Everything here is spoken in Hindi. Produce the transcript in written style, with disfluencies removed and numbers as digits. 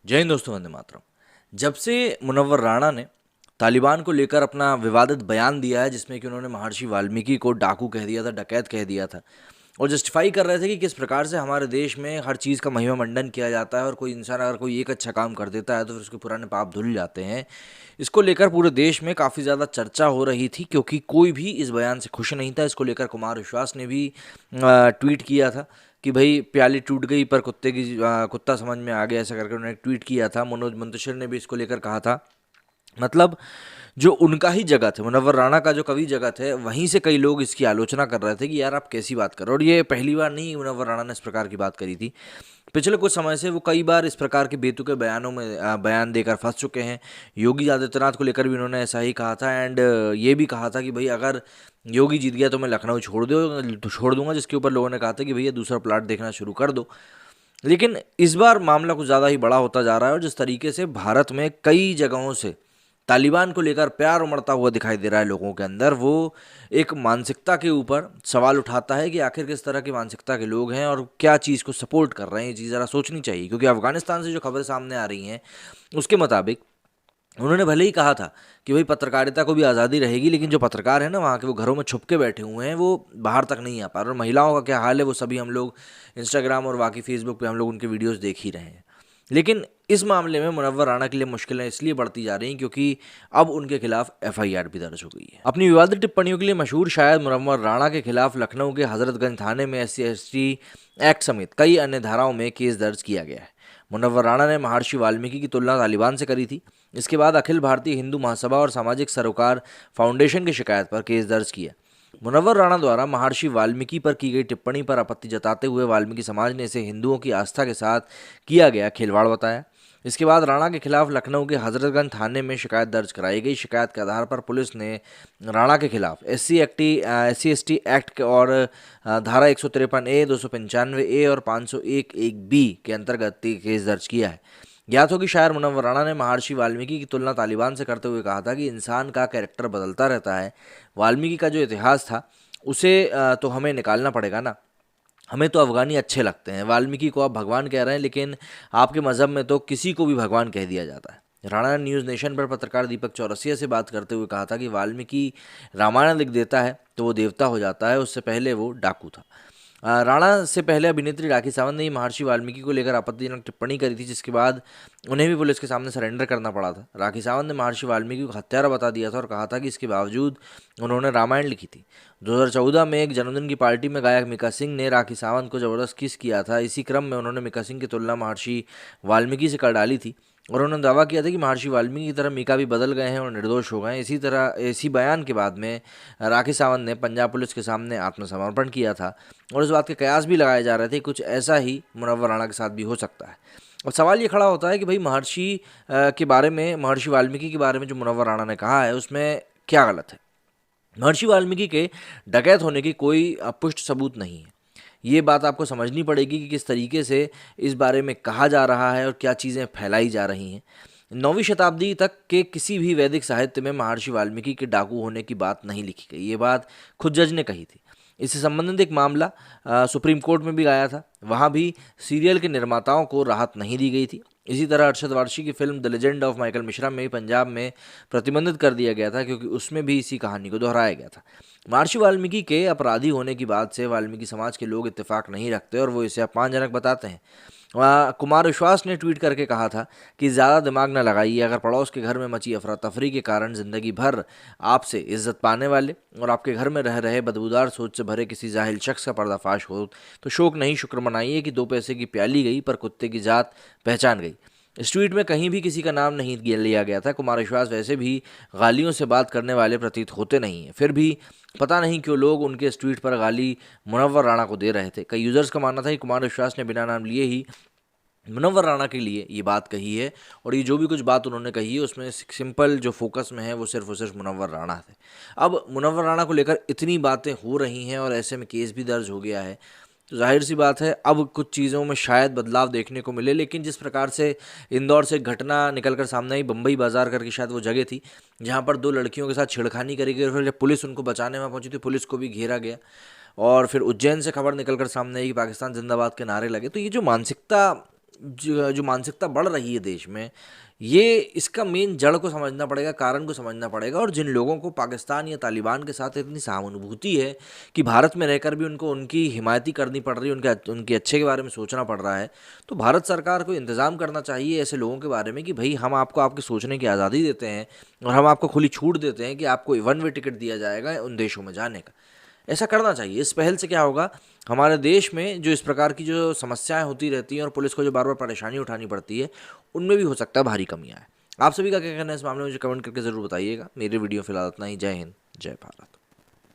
जय हिंद दोस्तों, वंदे मातरम। जब से मुनव्वर राणा ने तालिबान को लेकर अपना विवादित बयान दिया है, जिसमें कि उन्होंने महर्षि वाल्मीकि को डाकू कह दिया था, डकैत कह दिया था और जस्टिफाई कर रहे थे कि किस प्रकार से हमारे देश में हर चीज़ का महिमा मंडन किया जाता है और कोई इंसान अगर कोई एक अच्छा काम कर देता है तो फिर उसके पुराने पाप धुल जाते हैं। इसको लेकर पूरे देश में काफ़ी ज़्यादा चर्चा हो रही थी, क्योंकि कोई भी इस बयान से खुश नहीं था। इसको लेकर कुमार विश्वास ने भी ट्वीट किया था कि भाई प्याली टूट गई पर कुत्ता समझ में आ गया, ऐसा करके उन्होंने एक ट्वीट किया था। मनोज मुंतशिर ने भी इसको लेकर कहा था। मतलब जो उनका ही जगत है, मुनव्वर राणा का जो कवि जगत है, वहीं से कई लोग इसकी आलोचना कर रहे थे कि यार आप कैसी बात कर रहे हो। और ये पहली बार नहीं मुनव्वर राणा ने इस प्रकार की बात करी थी। पिछले कुछ समय से वो कई बार इस प्रकार के बेतुके बयानों में बयान देकर फंस चुके हैं। योगी आदित्यनाथ को लेकर भी उन्होंने ऐसा ही कहा था एंड ये भी कहा था कि भाई अगर योगी जीत गया तो मैं लखनऊ छोड़ दूंगा, जिसके ऊपर लोगों ने कहा था कि भैया दूसरा प्लाट देखना शुरू कर दो। लेकिन इस बार मामला कुछ ज़्यादा ही बड़ा होता जा रहा है और जिस तरीके से भारत में कई जगहों से तालिबान को लेकर प्यार उमड़ता हुआ दिखाई दे रहा है लोगों के अंदर, वो एक मानसिकता के ऊपर सवाल उठाता है कि आखिर किस तरह की मानसिकता के लोग हैं और क्या चीज़ को सपोर्ट कर रहे हैं। ये चीज़ ज़रा सोचनी चाहिए, क्योंकि अफगानिस्तान से जो खबरें सामने आ रही हैं उसके मुताबिक उन्होंने भले ही कहा था कि भाई पत्रकारिता को भी आज़ादी रहेगी, लेकिन जो पत्रकार हैं ना वहाँ के, वो घरों में छुप के बैठे हुए हैं, वो बाहर तक नहीं आ पा रहे। और महिलाओं का क्या हाल है वो सभी हम लोग इंस्टाग्राम और बाकी फेसबुक पे हम लोग उनके वीडियोस देख ही रहे हैं। लेकिन इस मामले में मुनव्वर राणा के लिए मुश्किलें इसलिए बढ़ती जा रही हैं क्योंकि अब उनके खिलाफ एफआईआर भी दर्ज हो गई है। अपनी विवादित टिप्पणियों के लिए मशहूर शायद मुनव्वर राणा के खिलाफ लखनऊ के हजरतगंज थाने में SC/ST एक्ट समेत कई अन्य धाराओं में केस दर्ज किया गया है। मुनव्वर राणा ने महर्षि वाल्मीकि की तुलना तालिबान से करी थी। इसके बाद अखिल भारतीय हिंदू महासभा और सामाजिक सरोकार फाउंडेशन की शिकायत पर केस दर्ज किया। मुनव्वर राणा द्वारा महर्षि वाल्मीकि पर की गई टिप्पणी पर आपत्ति जताते हुए वाल्मीकि समाज ने इसे हिंदुओं की आस्था के साथ किया गया खिलवाड़ बताया। इसके बाद राणा के खिलाफ लखनऊ के हजरतगंज थाने में शिकायत दर्ज कराई गई। शिकायत के आधार पर पुलिस ने राणा के खिलाफ SC/ST एक्ट और धारा 153A, 295A और 501(1)(b के अंतर्गत केस दर्ज किया है। ज्ञात हो कि शायर मुनव्वर राणा ने महर्षि वाल्मीकि की तुलना तालिबान से करते हुए कहा था कि इंसान का कैरेक्टर बदलता रहता है। वाल्मीकि का जो इतिहास था उसे तो हमें निकालना पड़ेगा ना। हमें तो अफ़गानी अच्छे लगते हैं। वाल्मीकि को आप भगवान कह रहे हैं, लेकिन आपके मज़हब में तो किसी को भी भगवान कह दिया जाता है। राणा ने न्यूज़ नेशन पर पत्रकार दीपक चौरसिया से बात करते हुए कहा था कि वाल्मीकि रामायण लिख देता है तो वो देवता हो जाता है, उससे पहले वो डाकू था। राणा से पहले अभिनेत्री राखी सावंत ने महर्षि वाल्मीकि को लेकर आपत्तिजनक टिप्पणी करी थी, जिसके बाद उन्हें भी पुलिस के सामने सरेंडर करना पड़ा था। राखी सावंत ने महर्षि वाल्मीकि को हत्यारा बता दिया था और कहा था कि इसके बावजूद उन्होंने रामायण लिखी थी। 2014 में एक जन्मदिन की पार्टी में गायक मीका सिंह ने राखी सावंत को जबरदस्त किस किया था। इसी क्रम में उन्होंने मीका सिंह की तुलना महर्षि वाल्मीकि से कर डाली थी और उन्होंने दावा किया था कि महर्षि वाल्मीकि की तरह मीका भी बदल गए हैं और निर्दोष हो गए हैं। इसी बयान के बाद में राखी सावंत ने पंजाब पुलिस के सामने आत्मसमर्पण किया था और इस बात के कयास भी लगाए जा रहे थे कुछ ऐसा ही मुनव्वर राणा के साथ भी हो सकता है। अब सवाल ये खड़ा होता है कि भाई महर्षि वाल्मीकि के बारे में जो मुनव्वर राणा ने कहा है उसमें क्या गलत है। महर्षि वाल्मीकि के डकैत होने की कोई पुष्ट सबूत नहीं है। ये बात आपको समझनी पड़ेगी कि किस तरीके से इस बारे में कहा जा रहा है और क्या चीज़ें फैलाई जा रही हैं। 9वीं शताब्दी तक के किसी भी वैदिक साहित्य में महर्षि वाल्मीकि के डाकू होने की बात नहीं लिखी गई। ये बात खुद जज ने कही थी। इससे संबंधित एक मामला सुप्रीम कोर्ट में भी गया था। वहाँ भी सीरियल के निर्माताओं को राहत नहीं दी गई थी। इसी तरह अरशद वारसी की film the legend of Michael Mishra में पंजाब में प्रतिबंधित कर दिया गया था, क्योंकि उसमें भी इसी कहानी को दोहराया गया था। महर्षि वाल्मीकि के अपराधी होने की बात से वाल्मीकि समाज के लोग इत्तेफाक नहीं रखते और वो इसे अपमानजनक बताते हैं। कुमार विश्वास ने ट्वीट करके कहा था कि ज़्यादा दिमाग न लगाइए। अगर पड़ोस के घर में मची अफरा तफरी के कारण ज़िंदगी भर आपसे इज्जत पाने वाले और आपके घर में रह रहे बदबूदार सोच से भरे किसी जाहिल शख्स का पर्दाफाश हो तो शोक नहीं, शुक्र मनाइए कि 2 पैसे की प्याली गई पर कुत्ते की जात पहचान गई। इस ट्वीट में कहीं भी किसी का नाम नहीं लिया गया था। कुमार विश्वास वैसे भी गालियों से बात करने वाले प्रतीत होते नहीं हैं, फिर भी पता नहीं क्यों लोग उनके इस ट्वीट पर गाली मुनव्वर राणा को दे रहे थे। कई यूजर्स का मानना था कि कुमार विश्वास ने बिना नाम लिए ही मुनव्वर राणा के लिए ये बात कही है और ये जो भी कुछ बात उन्होंने कही है उसमें सिंपल जो फोकस में है वो सिर्फ और सिर्फ मुनव्वर राणा थे। अब मुनव्वर राणा को लेकर इतनी बातें हो रही हैं और ऐसे में केस भी दर्ज हो गया है, तो जाहिर सी बात है अब कुछ चीज़ों में शायद बदलाव देखने को मिले। लेकिन जिस प्रकार से इंदौर से एक घटना निकल कर सामने आई, बम्बई बाजार करके शायद वो जगह थी जहाँ पर 2 लड़कियों के साथ छेड़खानी करी गई और फिर जब पुलिस उनको बचाने में पहुंची तो पुलिस को भी घेरा गया और फिर उज्जैन से खबर निकल कर सामने आई कि पाकिस्तान जिंदाबाद के नारे लगे। तो ये जो मानसिकता जो मानसिकता बढ़ रही है देश में, ये इसका मेन जड़ को समझना पड़ेगा, कारण को समझना पड़ेगा। और जिन लोगों को पाकिस्तान या तालिबान के साथ इतनी सहानुभूति है कि भारत में रहकर भी उनको उनकी हिमायती करनी पड़ रही है, उनके अच्छे के बारे में सोचना पड़ रहा है, तो भारत सरकार को इंतज़ाम करना चाहिए ऐसे लोगों के बारे में कि भाई हम आपको आपके सोचने की आज़ादी देते हैं और हम आपको खुली छूट देते हैं कि आपको वन वे टिकट दिया जाएगा उन देशों में जाने का। ऐसा करना चाहिए। इस पहल से क्या होगा, हमारे देश में जो इस प्रकार की जो समस्याएं होती रहती हैं और पुलिस को जो बार बार परेशानी उठानी पड़ती है, उनमें भी हो सकता है भारी कमी आए। आप सभी का क्या कहना है इस मामले में मुझे कमेंट करके ज़रूर बताइएगा। मेरे वीडियो फिलहाल इतना ही। जय हिंद, जय भारत।